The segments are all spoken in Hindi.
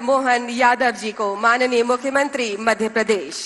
मोहन यादव जी को माननीय मुख्यमंत्री मध्य प्रदेश।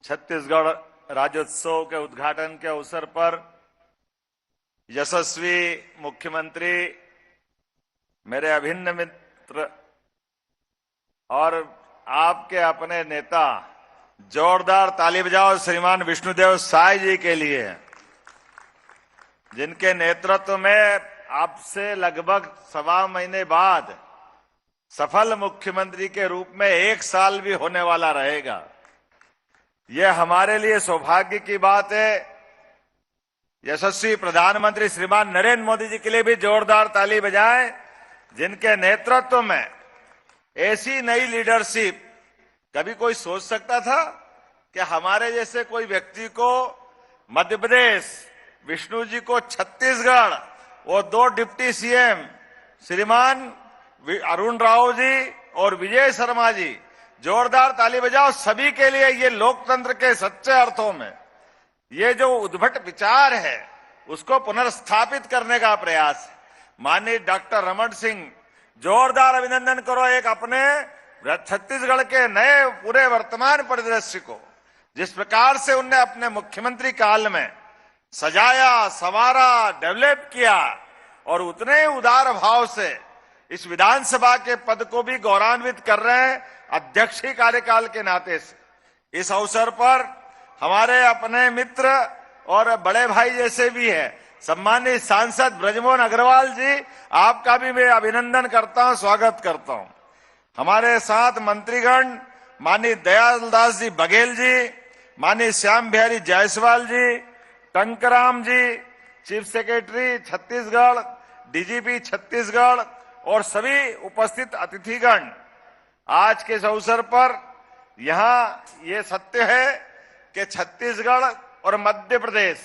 छत्तीसगढ़ राज्योत्सव के उद्घाटन के अवसर पर यशस्वी मुख्यमंत्री, मेरे अभिन्न मित्र और आपके अपने नेता, जोरदार ताली बजाओ श्रीमान विष्णुदेव साय जी के लिए, जिनके नेतृत्व में आपसे लगभग 1.25 महीने बाद सफल मुख्यमंत्री के रूप में 1 साल भी होने वाला रहेगा। यह हमारे लिए सौभाग्य की बात है। यशस्वी प्रधानमंत्री श्रीमान नरेंद्र मोदी जी के लिए भी जोरदार ताली बजाएं, जिनके नेतृत्व में ऐसी नई लीडरशिप, कभी कोई सोच सकता था कि हमारे जैसे कोई व्यक्ति को मध्य प्रदेश, विष्णु जी को छत्तीसगढ़ और 2 डिप्टी सीएम श्रीमान अरुण राव जी और विजय शर्मा जी, जोरदार ताली बजाओ सभी के लिए। ये लोकतंत्र के सच्चे अर्थों में ये जो उद्भट विचार है उसको पुनर्स्थापित करने का प्रयास है। माननीय डॉक्टर रमन सिंह, जोरदार अभिनंदन करो एक अपने छत्तीसगढ़ के नए पूरे वर्तमान परिदृश्य को, जिस प्रकार से उनने अपने मुख्यमंत्री काल में सजाया, संवारा, डेवलप किया और उतने उदार भाव से इस विधानसभा के पद को भी गौरवान्वित कर रहे हैं अध्यक्षीय कार्यकाल के नाते से। इस अवसर पर हमारे अपने मित्र और बड़े भाई जैसे भी है सम्मानित सांसद ब्रजमोहन अग्रवाल जी, आपका भी मैं अभिनंदन करता हूं, स्वागत करता हूं। हमारे साथ मंत्रीगण माननीय दयालदास जी बघेल जी, माननीय Shyam Bihari Jaiswal ji, Tankram ji, chief secretary Chhattisgarh, DGP Chhattisgarh और सभी उपस्थित अतिथिगण, आज के इस अवसर पर यहां ये सत्य है कि छत्तीसगढ़ और मध्य प्रदेश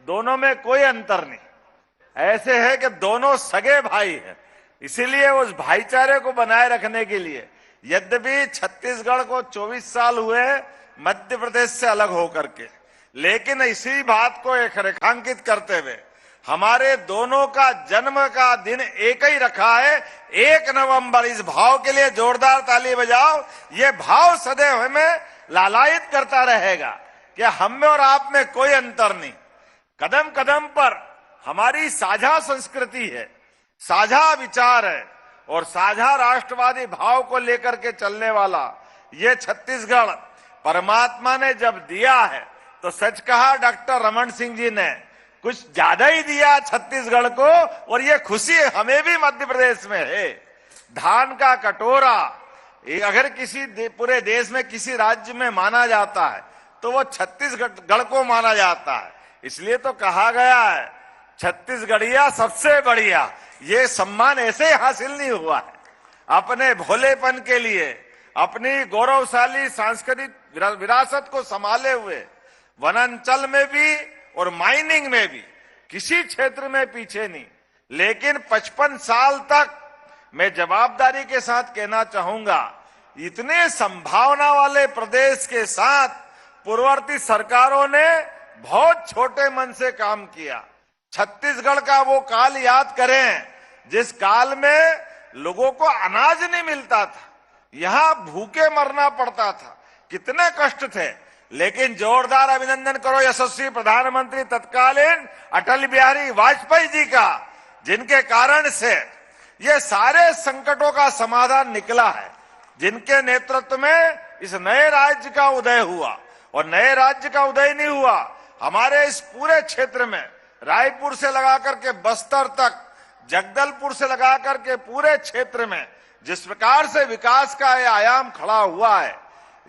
दोनों में कोई अंतर नहीं। ऐसे है कि दोनों सगे भाई हैं, इसीलिए उस भाईचारे को बनाए रखने के लिए, यद्यपि छत्तीसगढ़ को 24 साल हुए मध्य प्रदेश से अलग होकर के, लेकिन इसी बात को एक रेखांकित करते हुए हमारे दोनों का जन्म का दिन एक ही रखा है, 1 नवंबर। इस भाव के लिए जोरदार ताली बजाओ। ये भाव सदैव हमें लालायित करता रहेगा कि हम में और आप में कोई अंतर नहीं। कदम कदम पर हमारी साझा संस्कृति है, साझा विचार है और साझा राष्ट्रवादी भाव को लेकर के चलने वाला ये छत्तीसगढ़ परमात्मा ने जब दिया है तो सच कहा डॉक्टर रमन सिंह जी ने, कुछ ज्यादा ही दिया छत्तीसगढ़ को, और ये खुशी हमें भी मध्य प्रदेश में है। धान का कटोरा अगर किसी पूरे देश में किसी राज्य में माना जाता है तो वो छत्तीसगढ़ को माना जाता है। इसलिए तो कहा गया है छत्तीसगढ़िया सबसे बढ़िया। ये सम्मान ऐसे हासिल नहीं हुआ है अपने भोलेपन के लिए, अपनी गौरवशाली सांस्कृतिक विरासत को संभाले हुए वनांचल में भी और माइनिंग में भी किसी क्षेत्र में पीछे नहीं। लेकिन 55 साल तक मैं जवाबदारी के साथ कहना चाहूंगा, इतने संभावना वाले प्रदेश के साथ पूर्ववर्ती सरकारों ने बहुत छोटे मन से काम किया। छत्तीसगढ़ का वो काल याद करें जिस काल में लोगों को अनाज नहीं मिलता था, यहां भूखे मरना पड़ता था, कितने कष्ट थे। लेकिन जोरदार अभिनंदन करो यशस्वी प्रधानमंत्री तत्कालीन अटल बिहारी वाजपेयी जी का, जिनके कारण से ये सारे संकटों का समाधान निकला है, जिनके नेतृत्व में इस नए राज्य का उदय हुआ। और नए राज्य का उदय नहीं हुआ, हमारे इस पूरे क्षेत्र में रायपुर से लगाकर के बस्तर तक, जगदलपुर से लगाकर के पूरे क्षेत्र में जिस प्रकार से विकास का ये आयाम खड़ा हुआ है,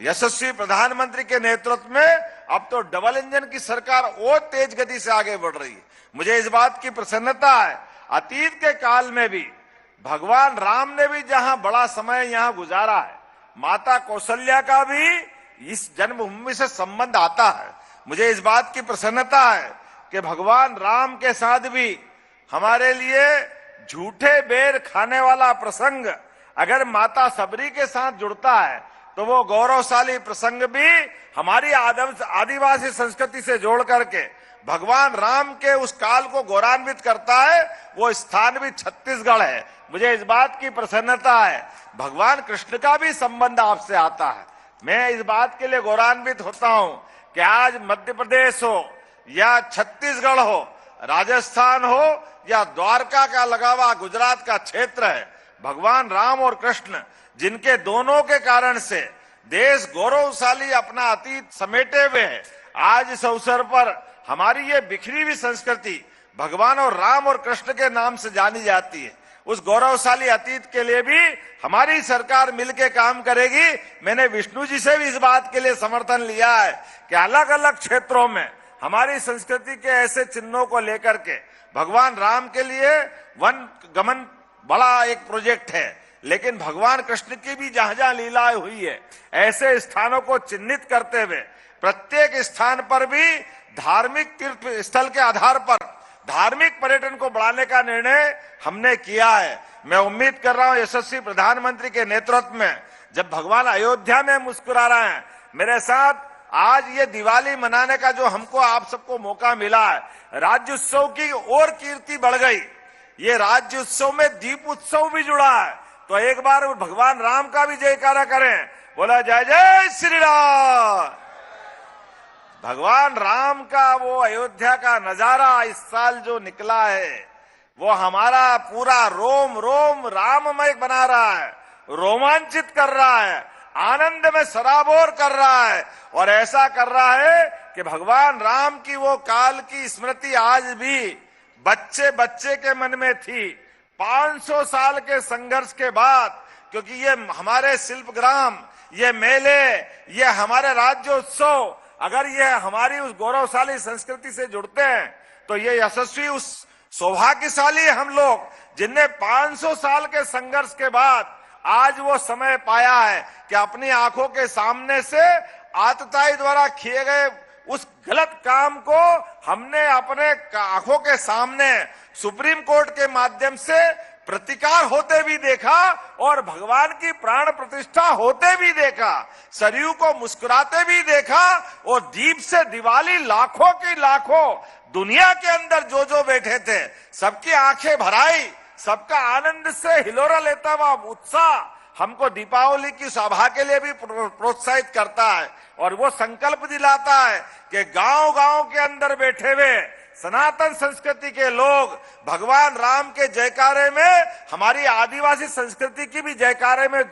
यशस्वी प्रधानमंत्री के नेतृत्व में अब तो डबल इंजन की सरकार और तेज गति से आगे बढ़ रही है। मुझे इस बात की प्रसन्नता है, अतीत के काल में भी भगवान राम ने भी जहां बड़ा समय यहां गुजारा है, माता कौशल्या का भी इस जन्मभूमि से संबंध आता है। मुझे इस बात की प्रसन्नता है कि भगवान राम के साथ भी हमारे लिए झूठे बेर खाने वाला प्रसंग अगर माता सबरी के साथ जुड़ता है तो वो गौरवशाली प्रसंग भी हमारी आदिवासी संस्कृति से जोड़ करके भगवान राम के उस काल को गौरवान्वित करता है, वो स्थान भी छत्तीसगढ़ है। मुझे इस बात की प्रसन्नता है, भगवान कृष्ण का भी संबंध आपसे आता है। मैं इस बात के लिए गौरवान्वित होता हूं कि आज मध्य प्रदेश हो या छत्तीसगढ़ हो, राजस्थान हो या द्वारका का लगा हुआ गुजरात का क्षेत्र है, भगवान राम और कृष्ण जिनके दोनों के कारण से देश गौरवशाली अपना अतीत समेटे हुए है, आज इस अवसर पर हमारी ये बिखरी हुई संस्कृति भगवान और राम और कृष्ण के नाम से जानी जाती है। उस गौरवशाली अतीत के लिए भी हमारी सरकार मिलकर काम करेगी। मैंने विष्णु जी से भी इस बात के लिए समर्थन लिया है कि अलग अलग क्षेत्रों में हमारी संस्कृति के ऐसे चिन्हों को लेकर के भगवान राम के लिए वन गमन बड़ा एक प्रोजेक्ट है, लेकिन भगवान कृष्ण की भी जहां जहां लीलाएं हुई है, ऐसे स्थानों को चिन्हित करते हुए प्रत्येक स्थान पर भी धार्मिक तीर्थ स्थल के आधार पर धार्मिक पर्यटन को बढ़ाने का निर्णय हमने किया है। मैं उम्मीद कर रहा हूं यशस्वी प्रधानमंत्री के नेतृत्व में जब भगवान अयोध्या में मुस्कुरा रहे हैं मेरे साथ, आज ये दिवाली मनाने का जो हमको आप सबको मौका मिला है, राज्य उत्सव की और कीर्ति बढ़ गई। ये राज्य उत्सव में दीप उत्सव भी जुड़ा है, तो एक बार भगवान राम का भी जयकारा करें, बोला जय जय श्री राम। भगवान राम का वो अयोध्या का नजारा इस साल जो निकला है, वो हमारा पूरा रोम रोम राममय बना रहा है, रोमांचित कर रहा है, आनंद में सराबोर कर रहा है, और ऐसा कर रहा है कि भगवान राम की वो काल की स्मृति आज भी बच्चे बच्चे के मन में थी। 500 साल के संघर्ष के बाद, क्योंकि ये हमारे शिल्पग्राम, ये मेले, ये हमारे राज्योत्सव, अगर ये हमारी उस गौरवशाली संस्कृति से जुड़ते हैं तो ये यशस्वी उस सौभाग्यशाली हम लोग जिनने 500 साल के संघर्ष के बाद आज वो समय पाया है कि अपनी आंखों के सामने से आतताई द्वारा किए गए उस गलत काम को हमने अपने आंखों के सामने सुप्रीम कोर्ट के माध्यम से प्रतिकार होते भी देखा और भगवान की प्राण प्रतिष्ठा होते भी देखा, सरयू को मुस्कुराते भी देखा, और दीप से दिवाली लाखों की लाखों दुनिया के अंदर जो जो बैठे थे सबकी आंखें भराई, सबका आनंद से हिलोरा लेता हुआ उत्साह हमको दीपावली की सभा के लिए भी प्रोत्साहित करता है, और वो संकल्प दिलाता है कि गांव गांव के अंदर बैठे हुए सनातन संस्कृति के लोग भगवान राम के जयकारे में हमारी आदिवासी संस्कृति की भी जयकारे में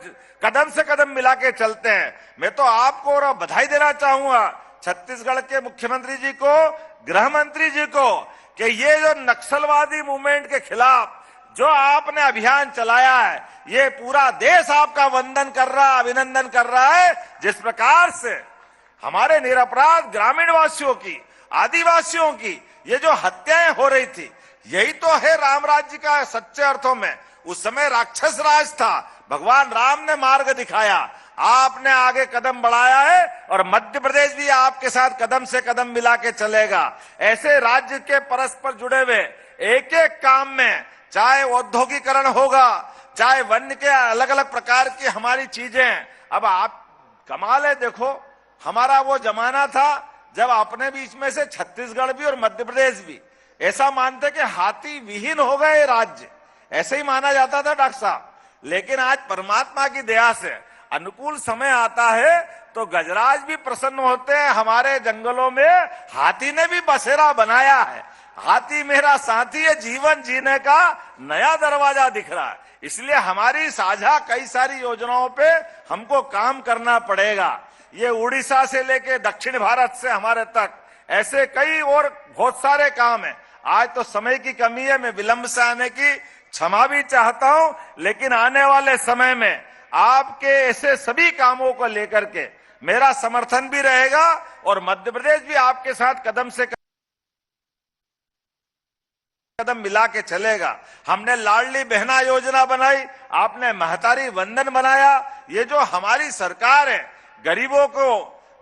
कदम से कदम मिला के चलते हैं। मैं तो आपको और बधाई देना चाहूंगा छत्तीसगढ़ के मुख्यमंत्री जी को, गृह मंत्री जी को, कि ये जो नक्सलवादी मूवमेंट के खिलाफ जो आपने अभियान चलाया है, ये पूरा देश आपका वंदन कर रहा है, अभिनंदन कर रहा है। जिस प्रकार से हमारे निरपराध ग्रामीण वासियों की, आदिवासियों की ये जो हत्याएं हो रही थी, यही तो है राम राज्य का सच्चे अर्थों में। उस समय राक्षस राज था, भगवान राम ने मार्ग दिखाया, आपने आगे कदम बढ़ाया है, और मध्य प्रदेश भी आपके साथ कदम से कदम मिला के चलेगा। ऐसे राज्य के परस्पर जुड़े हुए एक एक काम में, चाहे औद्योगिकरण होगा, चाहे वन्य के अलग अलग प्रकार की हमारी चीजें, अब आप कमाल है, देखो हमारा वो जमाना था जब अपने बीच में से छत्तीसगढ़ भी और मध्य प्रदेश भी ऐसा मानते कि हाथी विहीन हो गए राज्य, ऐसे ही माना जाता था डॉक्टर साहब। लेकिन आज परमात्मा की दया से अनुकूल समय आता है तो गजराज भी प्रसन्न होते हैं। हमारे जंगलों में हाथी ने भी बसेरा बनाया है, हाथी मेरा साथी है, जीवन जीने का नया दरवाजा दिख रहा है। इसलिए हमारी साझा कई सारी योजनाओं पे हमको काम करना पड़ेगा। ये उड़ीसा से लेके दक्षिण भारत से हमारे तक ऐसे कई और बहुत सारे काम हैं। आज तो समय की कमी है, मैं विलंब से आने की क्षमा भी चाहता हूं, लेकिन आने वाले समय में आपके ऐसे सभी कामों को लेकर के मेरा समर्थन भी रहेगा, और मध्य प्रदेश भी आपके साथ कदम से कदम मिला के चलेगा। हमने लाडली बहना योजना बनाई, आपने महतारी वंदन बनाया। ये जो हमारी सरकार है, गरीबों को,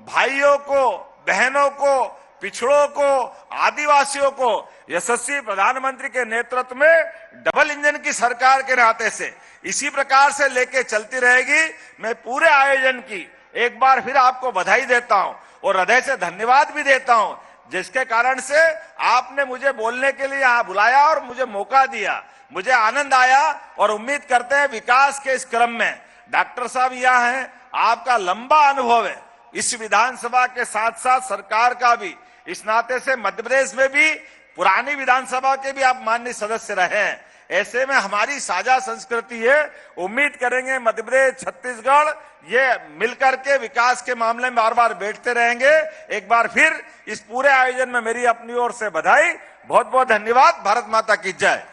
भाइयों को, बहनों को, पिछड़ों को, आदिवासियों को यशस्वी प्रधानमंत्री के नेतृत्व में डबल इंजन की सरकार के नाते से इसी प्रकार से लेके चलती रहेगी। मैं पूरे आयोजन की एक बार फिर आपको बधाई देता हूं और हृदय से धन्यवाद भी देता हूं। जिसके कारण से आपने मुझे बोलने के लिए यहाँ बुलाया और मुझे मौका दिया। मुझे आनंद आया और उम्मीद करते हैं विकास के इस क्रम में डॉक्टर साहब यहाँ हैं, आपका लंबा अनुभव है इस विधानसभा के साथ साथ सरकार का भी। इस नाते से मध्य प्रदेश में भी पुरानी विधानसभा के भी आप माननीय सदस्य रहे हैं। ऐसे में हमारी साझा संस्कृति है। उम्मीद करेंगे मध्य प्रदेश छत्तीसगढ़ ये मिलकर के विकास के मामले में बार बार बैठते रहेंगे। एक बार फिर इस पूरे आयोजन में मेरी अपनी ओर से बधाई। बहुत बहुत धन्यवाद। भारत माता की जय।